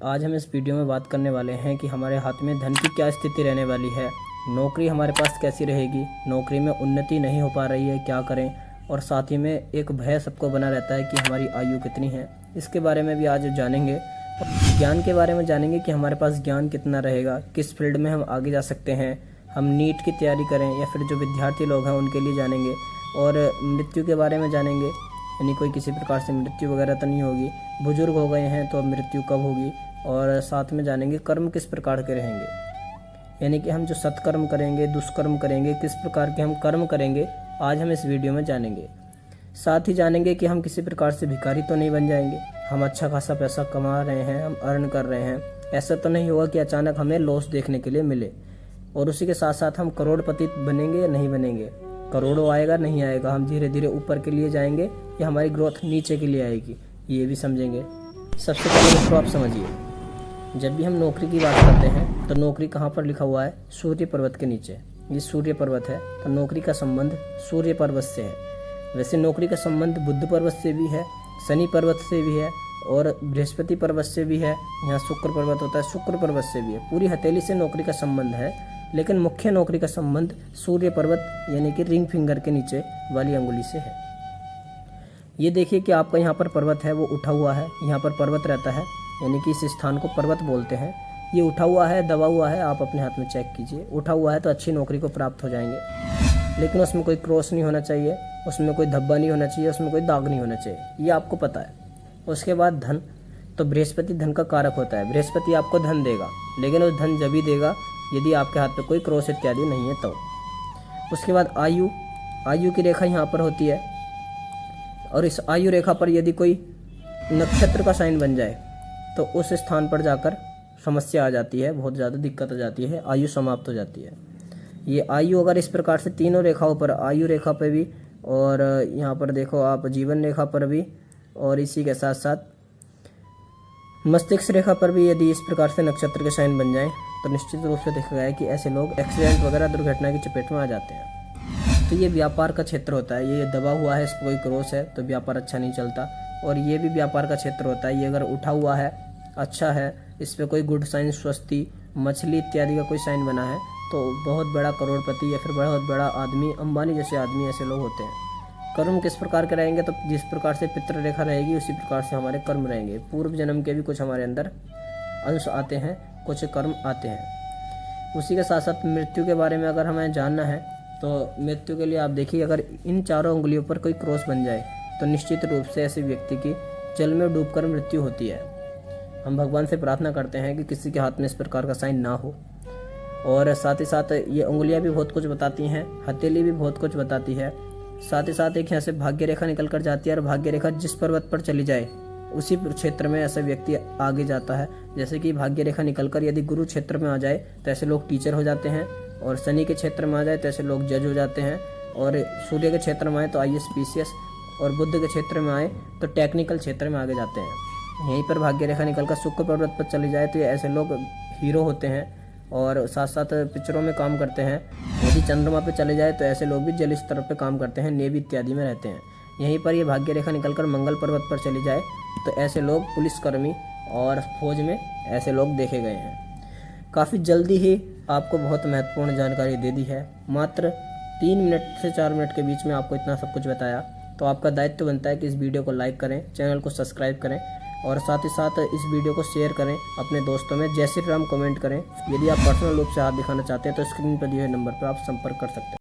आज हम इस वीडियो में बात करने वाले हैं कि हमारे हाथ में धन की क्या स्थिति रहने वाली है, नौकरी हमारे पास कैसी रहेगी, नौकरी में उन्नति नहीं हो पा रही है क्या करें, और साथ ही में एक भय सबको बना रहता है कि हमारी आयु कितनी है। इसके बारे में भी आज जानेंगे। ज्ञान के बारे में जानेंगे कि हमारे पास ज्ञान कितना रहेगा, किस फील्ड में हम आगे जा सकते हैं, हम नीट की तैयारी करें या फिर जो विद्यार्थी लोग हैं उनके लिए जानेंगे। और मृत्यु के बारे में जानेंगे, यानी कोई किसी प्रकार से मृत्यु वगैरह तो नहीं होगी, बुजुर्ग हो गए हैं तो मृत्यु कब होगी। और साथ में जानेंगे कर्म किस प्रकार के रहेंगे, यानी कि हम जो सत्कर्म करेंगे, दुष्कर्म करेंगे, किस प्रकार के हम कर्म करेंगे, आज हम इस वीडियो में जानेंगे। साथ ही जानेंगे कि हम किसी प्रकार से भिखारी तो नहीं बन जाएंगे, हम अच्छा खासा पैसा कमा रहे हैं, हम अर्न कर रहे हैं, ऐसा तो नहीं होगा कि अचानक हमें लॉस देखने के लिए मिले। और उसी के साथ साथ हम करोड़पति बनेंगे या नहीं बनेंगे, करोड़ों आएगा नहीं आएगा, हम धीरे धीरे ऊपर के लिए जाएंगे या हमारी ग्रोथ नीचे के लिए आएगी, ये भी समझेंगे। सबसे पहले तो आप समझिए, जब भी हम नौकरी की बात करते हैं तो नौकरी कहाँ पर लिखा हुआ है, सूर्य पर्वत के नीचे। ये सूर्य पर्वत है तो नौकरी का संबंध सूर्य पर्वत से है। वैसे नौकरी का संबंध बुध पर्वत से भी है, शनि पर्वत से भी है और बृहस्पति पर्वत से भी है। यहाँ शुक्र पर्वत होता है, शुक्र पर्वत से भी है। पूरी हथेली से नौकरी का संबंध है, लेकिन मुख्य नौकरी का संबंध सूर्य पर्वत यानी कि रिंग फिंगर के नीचे वाली अंगुली से है। ये देखिए कि आपका यहाँ पर पर्वत है वो उठा हुआ है, यहाँ पर पर्वत रहता है, यानी कि इस स्थान को पर्वत बोलते हैं। ये उठा हुआ है, दबा हुआ है, आप अपने हाथ में चेक कीजिए। उठा हुआ है तो अच्छी नौकरी को प्राप्त हो जाएंगे, लेकिन उसमें कोई क्रॉस नहीं होना चाहिए, उसमें कोई धब्बा नहीं होना चाहिए, उसमें कोई दाग नहीं होना चाहिए, ये आपको पता है। उसके बाद धन, तो बृहस्पति धन का कारक होता है। बृहस्पति आपको धन देगा, लेकिन उस धन जब ही देगा यदि आपके हाथ पे कोई क्रॉस इत्यादि नहीं है तो। उसके बाद आयु, आयु की रेखा यहाँ पर होती है, और इस आयु रेखा पर यदि कोई नक्षत्र का साइन बन जाए तो उस स्थान पर जाकर समस्या आ जाती है, बहुत ज़्यादा दिक्कत आ जाती है, आयु समाप्त हो जाती है। ये आयु अगर इस प्रकार से तीनों रेखाओं पर, आयु रेखा पर भी और यहाँ पर देखो आप जीवन रेखा पर भी, और इसी के साथ साथ मस्तिष्क रेखा पर भी यदि इस प्रकार से नक्षत्र के साइन बन जाएं तो निश्चित रूप से देखा गया है कि ऐसे लोग एक्सीडेंट वगैरह दुर्घटना की चपेट में आ जाते हैं। तो ये व्यापार का क्षेत्र होता है, ये दबा हुआ है, इस पर कोई क्रॉस है तो व्यापार अच्छा नहीं चलता। और ये भी व्यापार का क्षेत्र होता है, ये अगर उठा हुआ है, अच्छा है, इस पर कोई गुड साइन, स्वस्ति, मछली इत्यादि का कोई साइन बना है तो बहुत बड़ा करोड़पति या फिर बहुत बड़ा आदमी, अंबानी जैसे आदमी ऐसे लोग होते हैं। कर्म किस प्रकार के रहेंगे, तो जिस प्रकार से पितृ रेखा रहेगी उसी प्रकार से हमारे कर्म रहेंगे। पूर्व जन्म के भी कुछ हमारे अंदर अंश आते हैं, कुछ कर्म आते हैं। उसी के साथ साथ मृत्यु के बारे में अगर हमें जानना है तो मृत्यु के लिए आप देखिए, अगर इन चारों उंगलियों पर कोई क्रॉस बन जाए तो निश्चित रूप से ऐसे व्यक्ति की जल में डूबकर मृत्यु होती है। हम भगवान से प्रार्थना करते हैं कि किसी के हाथ में इस प्रकार का साइन ना हो। और साथ ही साथ ये उंगलियां भी बहुत कुछ बताती हैं, हथेली भी बहुत कुछ बताती है। साथ ही साथ एक यहाँ से भाग्य रेखा निकल कर जाती है, और भाग्य रेखा जिस पर्वत पर चली जाए उसी क्षेत्र में ऐसा व्यक्ति आगे जाता है। जैसे कि भाग्य रेखा निकलकर यदि गुरु क्षेत्र में आ जाए तो ऐसे लोग टीचर हो जाते हैं, और शनि के क्षेत्र में आ जाए तो ऐसे लोग जज हो जाते हैं, और सूर्य के क्षेत्र में आए तो IAS PCS, और बुध के क्षेत्र में आए तो टेक्निकल क्षेत्र में आगे जाते हैं। यहीं पर भाग्य रेखा निकलकर शुक्र पर्वत पर चली जाए तो ऐसे लोग हीरो होते हैं और साथ साथ पिक्चरों में काम करते हैं। यदि चंद्रमा पे चले जाए तो ऐसे लोग भी जल स्तर पे काम करते हैं, नेवी इत्यादि में रहते हैं। यहीं पर ये भाग्य रेखा निकलकर मंगल पर्वत पर चली जाए तो ऐसे लोग पुलिसकर्मी और फौज में ऐसे लोग देखे गए हैं। काफ़ी जल्दी ही आपको बहुत महत्वपूर्ण जानकारी दे दी है, मात्र 3 मिनट से 4 मिनट के बीच में आपको इतना सब कुछ बताया। तो आपका दायित्व बनता है कि इस वीडियो को लाइक करें, चैनल को सब्सक्राइब करें, और साथ ही साथ इस वीडियो को शेयर करें अपने दोस्तों में। जय श्री राम कमेंट करें। यदि आप पर्सनल रूप से हाथ दिखाना चाहते हैं तो स्क्रीन पर दिए हुए नंबर पर आप संपर्क कर सकते हैं।